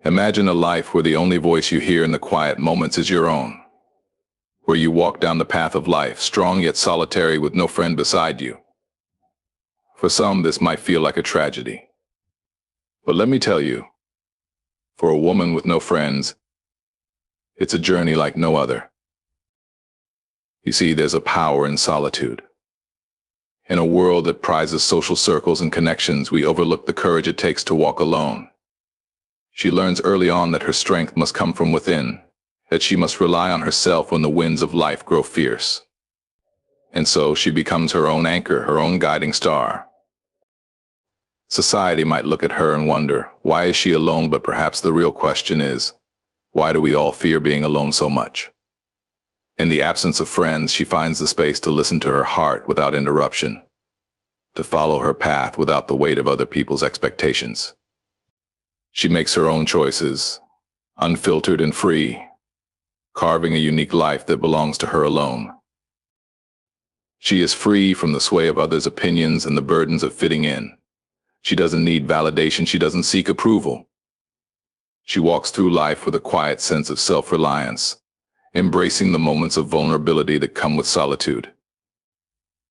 Imagine a life where the only voice you hear in the quiet moments is your own. Where you walk down the path of life, strong yet solitary with no friend beside you. For some, this might feel like a tragedy. But let me tell you, for a woman with no friends, it's a journey like no other. You see, there's a power in solitude. In a world that prizes social circles and connections, we overlook the courage it takes to walk alone. She learns early on that her strength must come from within, that she must rely on herself when the winds of life grow fierce. And so she becomes her own anchor, her own guiding star. Society might look at her and wonder, why is she alone? But perhaps the real question is, why do we all fear being alone so much? In the absence of friends, she finds the space to listen to her heart without interruption, to follow her path without the weight of other people's expectations. She makes her own choices, unfiltered and free, carving a unique life that belongs to her alone. She is free from the sway of others' opinions and the burdens of fitting in. She doesn't need validation, she doesn't seek approval. She walks through life with a quiet sense of self-reliance, embracing the moments of vulnerability that come with solitude.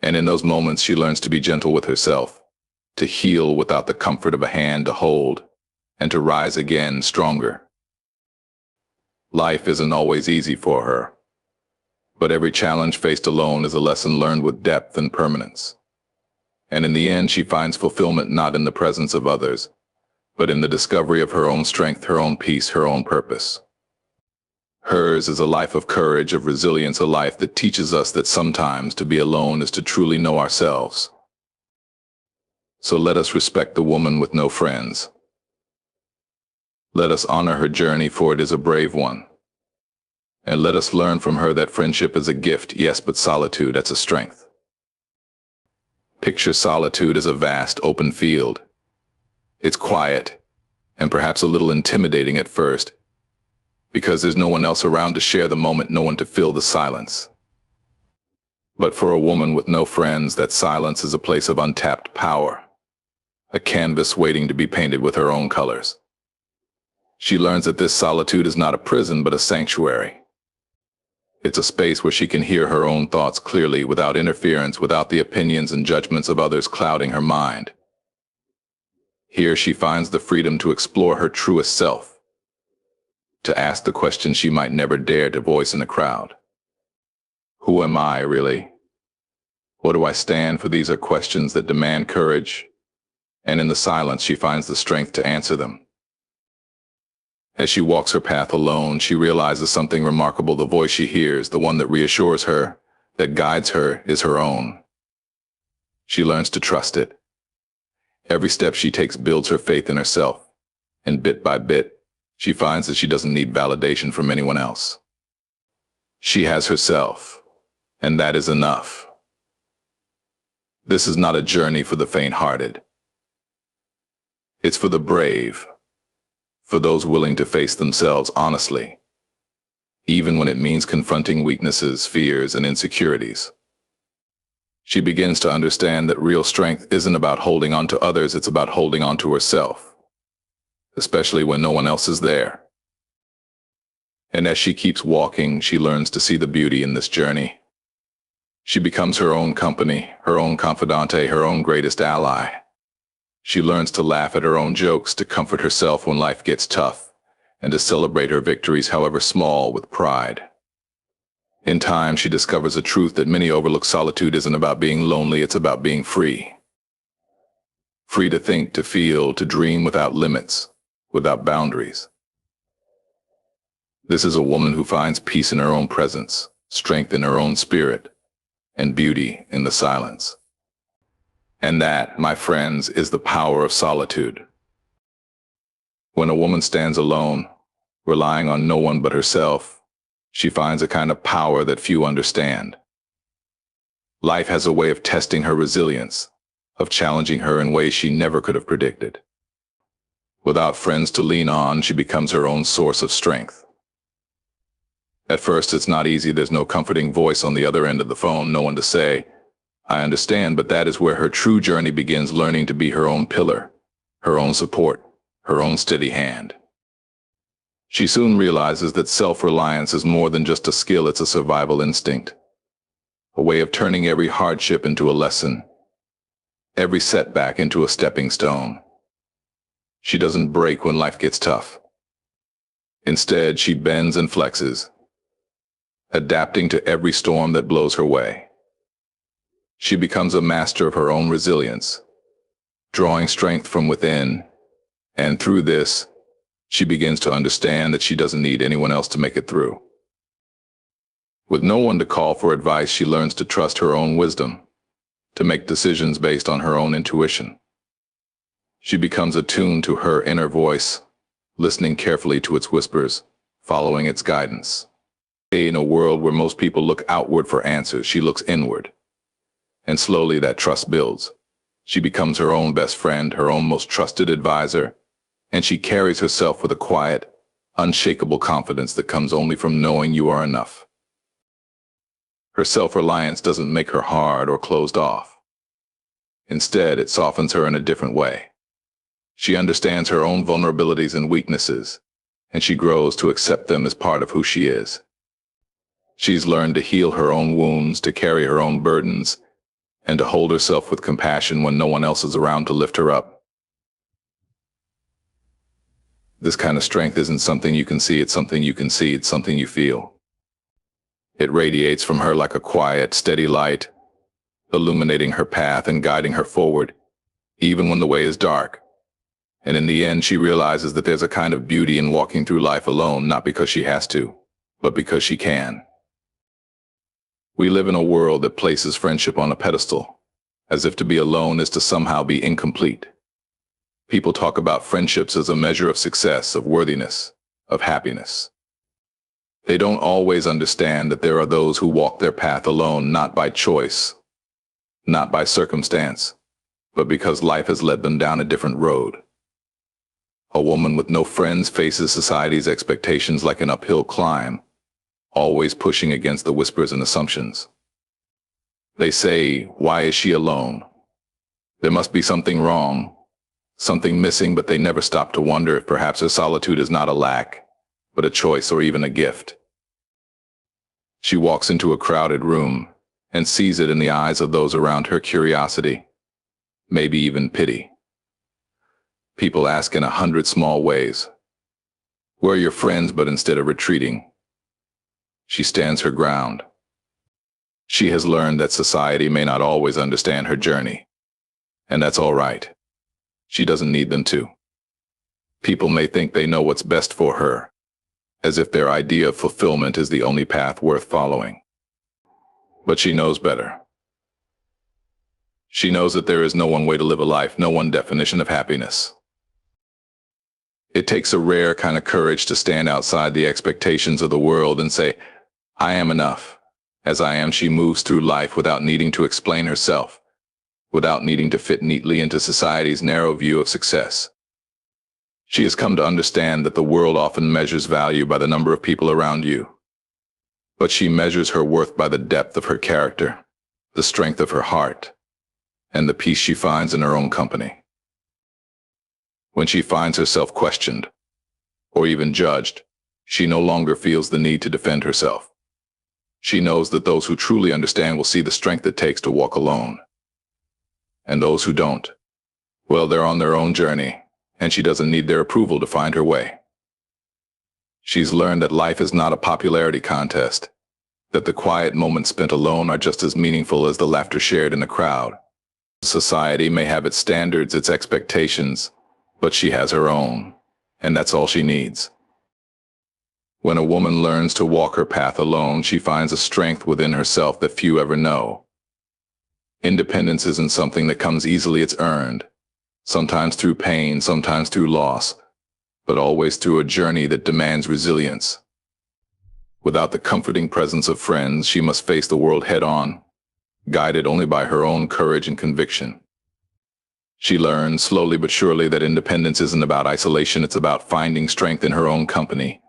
And in those moments, she learns to be gentle with herself, to heal without the comfort of a hand to hold, and to rise again stronger. Life isn't always easy for her, but every challenge faced alone is a lesson learned with depth and permanence. And in the end, she finds fulfillment not in the presence of others, but in the discovery of her own strength, her own peace, her own purpose. Hers is a life of courage, of resilience, a life that teaches us that sometimes to be alone is to truly know ourselves. So let us respect the woman with no friends. Let us honor her journey, for it is a brave one. And let us learn from her that friendship is a gift, yes, but solitude, that's a strength. Picture solitude as a vast open field. It's quiet, and perhaps a little intimidating at first, because there's no one else around to share the moment, no one to fill the silence. But for a woman with no friends, that silence is a place of untapped power, a canvas waiting to be painted with her own colors. She learns that this solitude is not a prison, but a sanctuary. It's a space where she can hear her own thoughts clearly, without interference, without the opinions and judgments of others clouding her mind. Here she finds the freedom to explore her truest self, to ask the questions she might never dare to voice in a crowd. Who am I, really? What do I stand for? These are questions that demand courage, and in the silence she finds the strength to answer them. As she walks her path alone, she realizes something remarkable. The voice she hears, the one that reassures her, that guides her, is her own. She learns to trust it. Every step she takes builds her faith in herself, and bit by bit, she finds that she doesn't need validation from anyone else. She has herself, and that is enough. This is not a journey for the faint-hearted. It's for the brave, for those willing to face themselves honestly, even when it means confronting weaknesses, fears, and insecurities. She begins to understand that real strength isn't about holding on to others, it's about holding on to herself, especially when no one else is there. And as she keeps walking, she learns to see the beauty in this journey. She becomes her own company, her own confidante, her own greatest ally. She learns to laugh at her own jokes, to comfort herself when life gets tough, and to celebrate her victories, however small, with pride. In time, she discovers a truth that many overlook. Solitude isn't about being lonely, it's about being free. Free to think, to feel, to dream without limits, without boundaries. This is a woman who finds peace in her own presence, strength in her own spirit, and beauty in the silence. And that, my friends, is the power of solitude. When a woman stands alone, relying on no one but herself, she finds a kind of power that few understand. Life has a way of testing her resilience, of challenging her in ways she never could have predicted. Without friends to lean on, she becomes her own source of strength. At first, it's not easy. There's no comforting voice on the other end of the phone, no one to say, I understand, but that is where her true journey begins, learning to be her own pillar, her own support, her own steady hand. She soon realizes that self-reliance is more than just a skill, it's a survival instinct. A way of turning every hardship into a lesson, every setback into a stepping stone. She doesn't break when life gets tough. Instead, she bends and flexes, adapting to every storm that blows her way. She becomes a master of her own resilience, drawing strength from within, and through this, she begins to understand that she doesn't need anyone else to make it through. With no one to call for advice, she learns to trust her own wisdom, to make decisions based on her own intuition. She becomes attuned to her inner voice, listening carefully to its whispers, following its guidance. In a world where most people look outward for answers, she looks inward. And slowly that trust builds. She becomes her own best friend, her own most trusted advisor, and she carries herself with a quiet, unshakable confidence that comes only from knowing you are enough. Her self-reliance doesn't make her hard or closed off. Instead, it softens her in a different way. She understands her own vulnerabilities and weaknesses, and she grows to accept them as part of who she is. She's learned to heal her own wounds, to carry her own burdens, and to hold herself with compassion when no one else is around to lift her up. This kind of strength isn't something you can see, it's something you can see, it's something you feel. It radiates from her like a quiet, steady light, illuminating her path and guiding her forward, even when the way is dark. And in the end, she realizes that there's a kind of beauty in walking through life alone, not because she has to, but because she can. We live in a world that places friendship on a pedestal, as if to be alone is to somehow be incomplete. People talk about friendships as a measure of success, of worthiness, of happiness. They don't always understand that there are those who walk their path alone, not by choice, not by circumstance, but because life has led them down a different road. A woman with no friends faces society's expectations like an uphill climb, always pushing against the whispers and assumptions. They say, "Why is she alone? There must be something wrong, something missing," but they never stop to wonder if perhaps her solitude is not a lack, but a choice or even a gift. She walks into a crowded room and sees it in the eyes of those around her: curiosity, maybe even pity. People ask in 100 small ways, "Where are your friends?" But instead of retreating, she stands her ground. She has learned that society may not always understand her journey, and that's all right. She doesn't need them to. People may think they know what's best for her, as if their idea of fulfillment is the only path worth following. But she knows better. She knows that there is no one way to live a life, no one definition of happiness. It takes a rare kind of courage to stand outside the expectations of the world and say, "I am enough. As I am." She moves through life without needing to explain herself, without needing to fit neatly into society's narrow view of success. She has come to understand that the world often measures value by the number of people around you, but she measures her worth by the depth of her character, the strength of her heart, and the peace she finds in her own company. When she finds herself questioned, or even judged, she no longer feels the need to defend herself. She knows that those who truly understand will see the strength it takes to walk alone. And those who don't, well, they're on their own journey, and she doesn't need their approval to find her way. She's learned that life is not a popularity contest, that the quiet moments spent alone are just as meaningful as the laughter shared in a crowd. Society may have its standards, its expectations, but she has her own, and that's all she needs. When a woman learns to walk her path alone, she finds a strength within herself that few ever know. Independence isn't something that comes easily, it's earned, sometimes through pain, sometimes through loss, but always through a journey that demands resilience. Without the comforting presence of friends, she must face the world head-on, guided only by her own courage and conviction. She learns, slowly but surely, that independence isn't about isolation, it's about finding strength in her own company,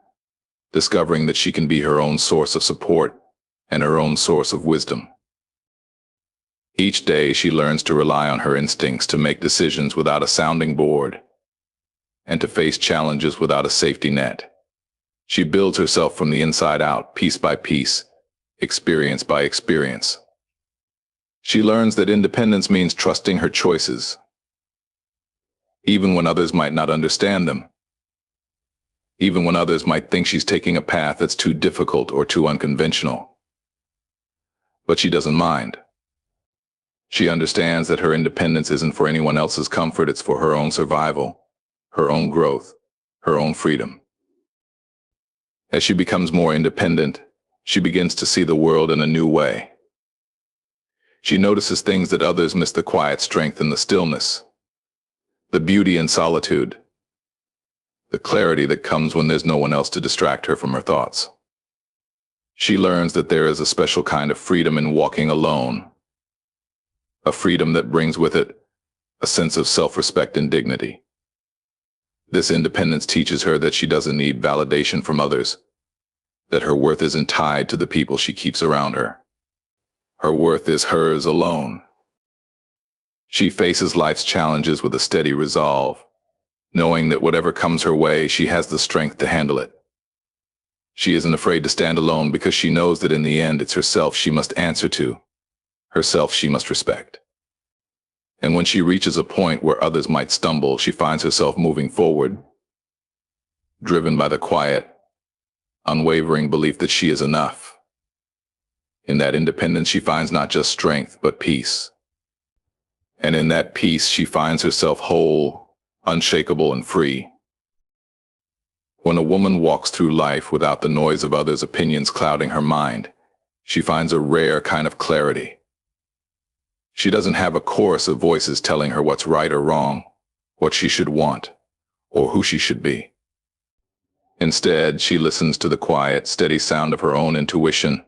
discovering that she can be her own source of support and her own source of wisdom. Each day she learns to rely on her instincts, to make decisions without a sounding board, and to face challenges without a safety net. She builds herself from the inside out, piece by piece, experience by experience. She learns that independence means trusting her choices, even when others might not understand them, even when others might think she's taking a path that's too difficult or too unconventional. But she doesn't mind. She understands that her independence isn't for anyone else's comfort, it's for her own survival, her own growth, her own freedom. As she becomes more independent, she begins to see the world in a new way. She notices things that others miss: the quiet strength in the stillness, the beauty in solitude, the clarity that comes when there's no one else to distract her from her thoughts. She learns that there is a special kind of freedom in walking alone, a freedom that brings with it a sense of self-respect and dignity. This independence teaches her that she doesn't need validation from others, that her worth isn't tied to the people she keeps around her. Her worth is hers alone. She faces life's challenges with a steady resolve, knowing that whatever comes her way, she has the strength to handle it. She isn't afraid to stand alone because she knows that in the end it's herself she must answer to, herself she must respect. And when she reaches a point where others might stumble, she finds herself moving forward, driven by the quiet, unwavering belief that she is enough. In that independence, she finds not just strength, but peace. And in that peace, she finds herself whole, unshakable, and free. When a woman walks through life without the noise of others' opinions clouding her mind, she finds a rare kind of clarity. She doesn't have a chorus of voices telling her what's right or wrong, what she should want, or who she should be. Instead, she listens to the quiet, steady sound of her own intuition,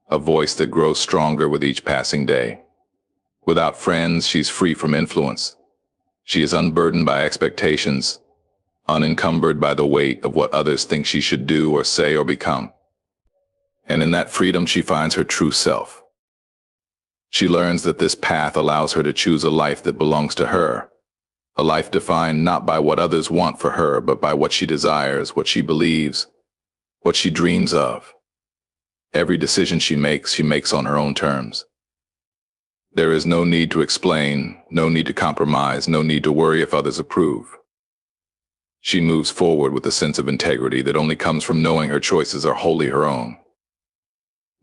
a voice that grows stronger with each passing day. Without friends, she's free from influence. She is unburdened by expectations, unencumbered by the weight of what others think she should do or say or become. And in that freedom, she finds her true self. She learns that this path allows her to choose a life that belongs to her, a life defined not by what others want for her, but by what she desires, what she believes, what she dreams of. Every decision she makes on her own terms. There is no need to explain, no need to compromise, no need to worry if others approve. She moves forward with a sense of integrity that only comes from knowing her choices are wholly her own.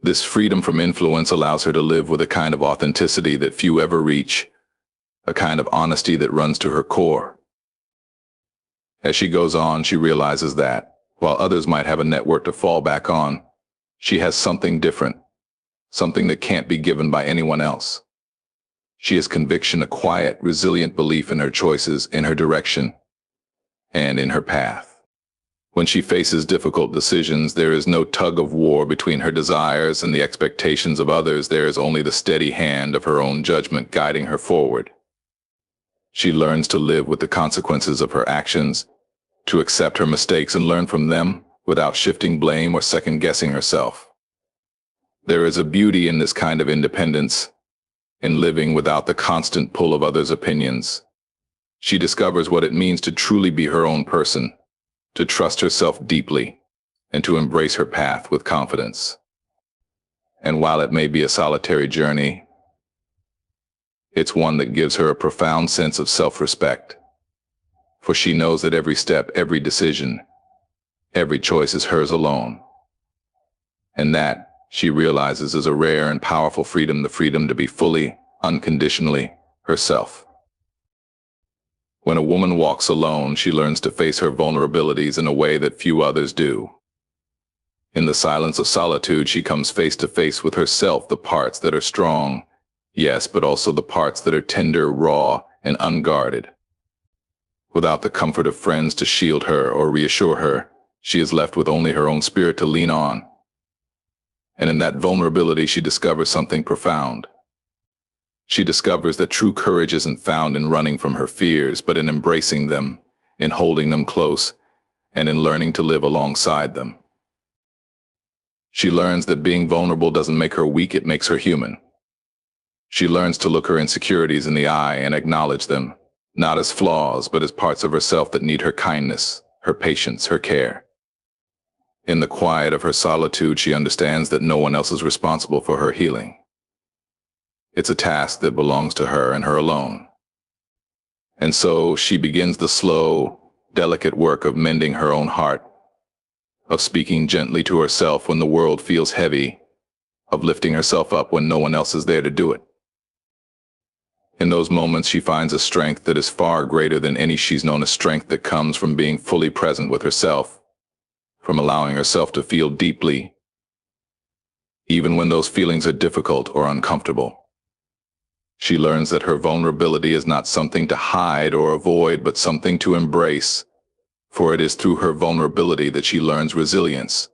This freedom from influence allows her to live with a kind of authenticity that few ever reach, a kind of honesty that runs to her core. As she goes on, she realizes that, while others might have a network to fall back on, she has something different, something that can't be given by anyone else. She has conviction, a quiet, resilient belief in her choices, in her direction, and in her path. When she faces difficult decisions, there is no tug of war between her desires and the expectations of others. There is only the steady hand of her own judgment guiding her forward. She learns to live with the consequences of her actions, to accept her mistakes and learn from them without shifting blame or second-guessing herself. There is a beauty in this kind of independence, in living without the constant pull of others' opinions. She discovers what it means to truly be her own person, to trust herself deeply, and to embrace her path with confidence. And while it may be a solitary journey, it's one that gives her a profound sense of self-respect, for she knows that every step, every decision, every choice is hers alone. And that, she realizes, is a rare and powerful freedom, the freedom to be fully, unconditionally herself. When a woman walks alone, she learns to face her vulnerabilities in a way that few others do. In the silence of solitude, she comes face to face with herself, the parts that are strong, yes, but also the parts that are tender, raw, and unguarded. Without the comfort of friends to shield her or reassure her, she is left with only her own spirit to lean on. And in that vulnerability, she discovers something profound. She discovers that true courage isn't found in running from her fears, but in embracing them, in holding them close, and in learning to live alongside them. She learns that being vulnerable doesn't make her weak, it makes her human. She learns to look her insecurities in the eye and acknowledge them, not as flaws, but as parts of herself that need her kindness, her patience, her care. In the quiet of her solitude, she understands that no one else is responsible for her healing. It's a task that belongs to her and her alone. And so she begins the slow, delicate work of mending her own heart, of speaking gently to herself when the world feels heavy, of lifting herself up when no one else is there to do it. In those moments, she finds a strength that is far greater than any she's known, a strength that comes from being fully present with herself, from allowing herself to feel deeply, even when those feelings are difficult or uncomfortable. She learns that her vulnerability is not something to hide or avoid, but something to embrace, for it is through her vulnerability that she learns resilience.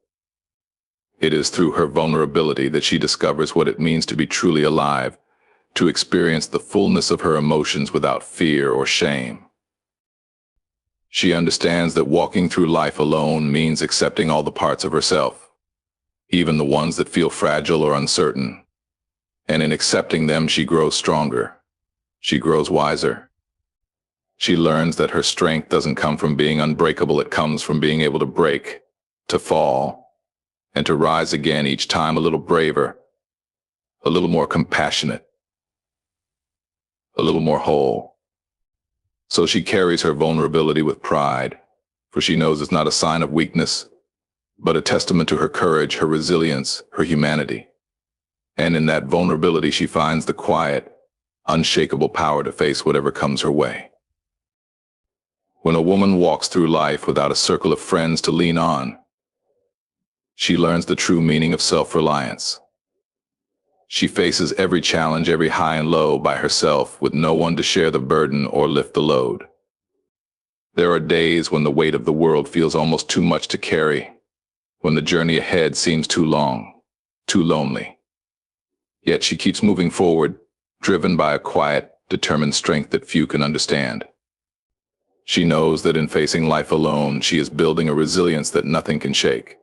It is through her vulnerability that she discovers what it means to be truly alive, to experience the fullness of her emotions without fear or shame. She understands that walking through life alone means accepting all the parts of herself, even the ones that feel fragile or uncertain. And in accepting them, she grows stronger. She grows wiser. She learns that her strength doesn't come from being unbreakable, it comes from being able to break, to fall, and to rise again each time a little braver, a little more compassionate, a little more whole. So she carries her vulnerability with pride, for she knows it's not a sign of weakness, but a testament to her courage, her resilience, her humanity. And in that vulnerability, she finds the quiet, unshakable power to face whatever comes her way. When a woman walks through life without a circle of friends to lean on, she learns the true meaning of self-reliance. She faces every challenge, every high and low, by herself, with no one to share the burden or lift the load. There are days when the weight of the world feels almost too much to carry, when the journey ahead seems too long, too lonely. Yet she keeps moving forward, driven by a quiet, determined strength that few can understand. She knows that in facing life alone, she is building a resilience that nothing can shake.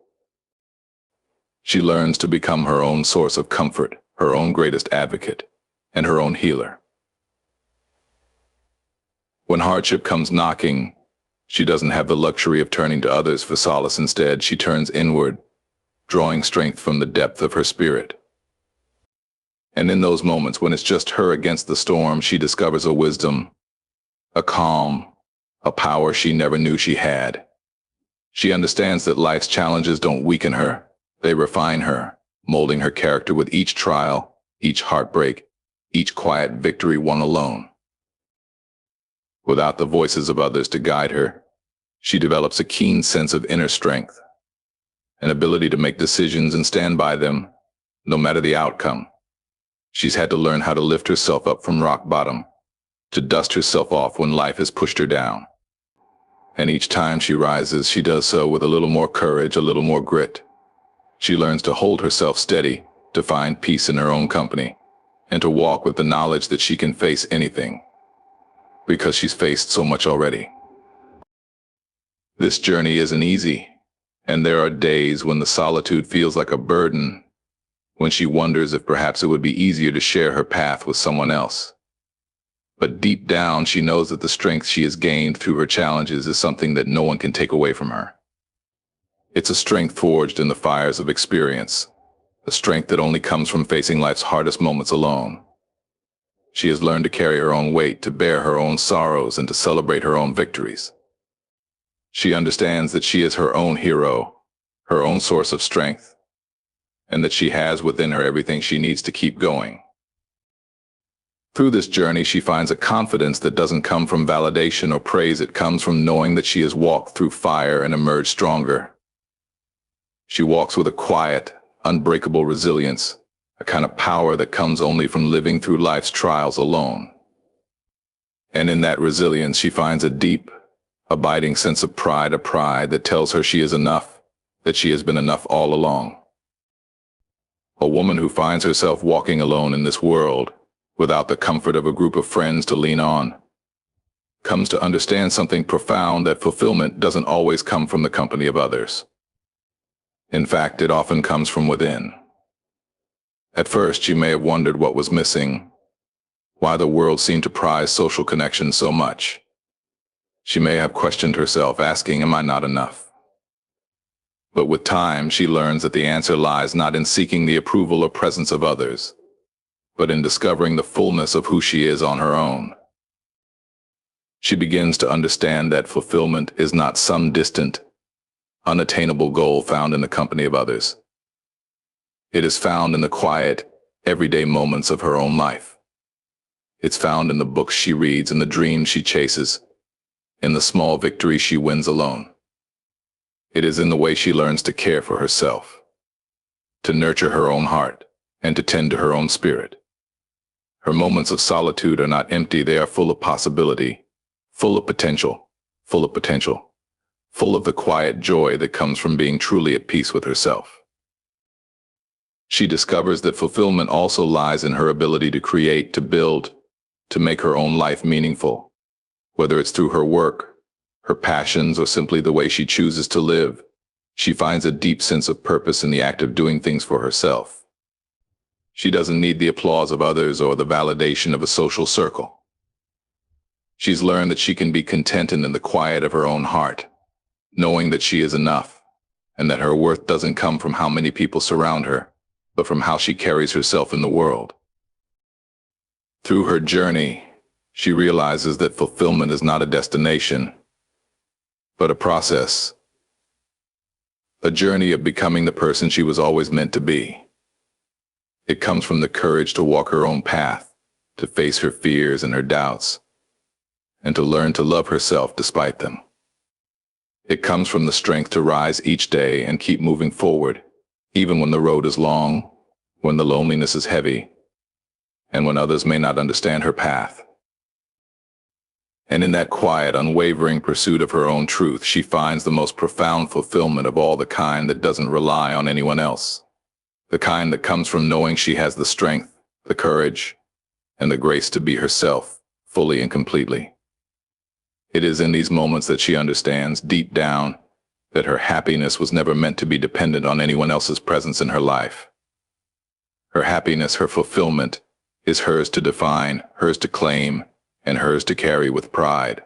She learns to become her own source of comfort, her own greatest advocate, and her own healer. When hardship comes knocking, she doesn't have the luxury of turning to others for solace. Instead, she turns inward, drawing strength from the depth of her spirit. And in those moments when it's just her against the storm, she discovers a wisdom, a calm, a power she never knew she had. She understands that life's challenges don't weaken her, they refine her, molding her character with each trial, each heartbreak, each quiet victory won alone. Without the voices of others to guide her, she develops a keen sense of inner strength, an ability to make decisions and stand by them, no matter the outcome. She's had to learn how to lift herself up from rock bottom, to dust herself off when life has pushed her down. And each time she rises, she does so with a little more courage, a little more grit. She learns to hold herself steady, to find peace in her own company, and to walk with the knowledge that she can face anything, because she's faced so much already. This journey isn't easy, and there are days when the solitude feels like a burden, when she wonders if perhaps it would be easier to share her path with someone else. But deep down, she knows that the strength she has gained through her challenges is something that no one can take away from her. It's a strength forged in the fires of experience, a strength that only comes from facing life's hardest moments alone. She has learned to carry her own weight, to bear her own sorrows, and to celebrate her own victories. She understands that she is her own hero, her own source of strength, and that she has within her everything she needs to keep going. Through this journey, she finds a confidence that doesn't come from validation or praise. It comes from knowing that she has walked through fire and emerged stronger. She walks with a quiet, unbreakable resilience, a kind of power that comes only from living through life's trials alone. And in that resilience, she finds a deep, abiding sense of pride, a pride that tells her she is enough, that she has been enough all along. A woman who finds herself walking alone in this world, without the comfort of a group of friends to lean on, comes to understand something profound, that fulfillment doesn't always come from the company of others. In fact, it often comes from within. At first, she may have wondered what was missing, why the world seemed to prize social connection so much. She may have questioned herself, asking, "Am I not enough?" But with time, she learns that the answer lies not in seeking the approval or presence of others, but in discovering the fullness of who she is on her own. She begins to understand that fulfillment is not some distant, unattainable goal found in the company of others. It is found in the quiet, everyday moments of her own life. It's found in the books she reads and the dreams she chases, in the small victories she wins alone. It is in the way she learns to care for herself, to nurture her own heart, and to tend to her own spirit. Her moments of solitude are not empty, they are full of possibility, full of potential, full of potential, full of the quiet joy that comes from being truly at peace with herself. She discovers that fulfillment also lies in her ability to create, to build, to make her own life meaningful, whether it's through her work, her passions, or simply the way she chooses to live. She finds a deep sense of purpose in the act of doing things for herself. She doesn't need the applause of others or the validation of a social circle. She's learned that she can be contented in the quiet of her own heart, knowing that she is enough, and that her worth doesn't come from how many people surround her, but from how she carries herself in the world. Through her journey, she realizes that fulfillment is not a destination, but a process, a journey of becoming the person she was always meant to be. It comes from the courage to walk her own path, to face her fears and her doubts, and to learn to love herself despite them. It comes from the strength to rise each day and keep moving forward, even when the road is long, when the loneliness is heavy, and when others may not understand her path. And in that quiet, unwavering pursuit of her own truth, she finds the most profound fulfillment of all, the kind that doesn't rely on anyone else, the kind that comes from knowing she has the strength, the courage, and the grace to be herself, fully and completely. It is in these moments that she understands, deep down, that her happiness was never meant to be dependent on anyone else's presence in her life. Her happiness, her fulfillment, is hers to define, hers to claim, and hers to carry with pride.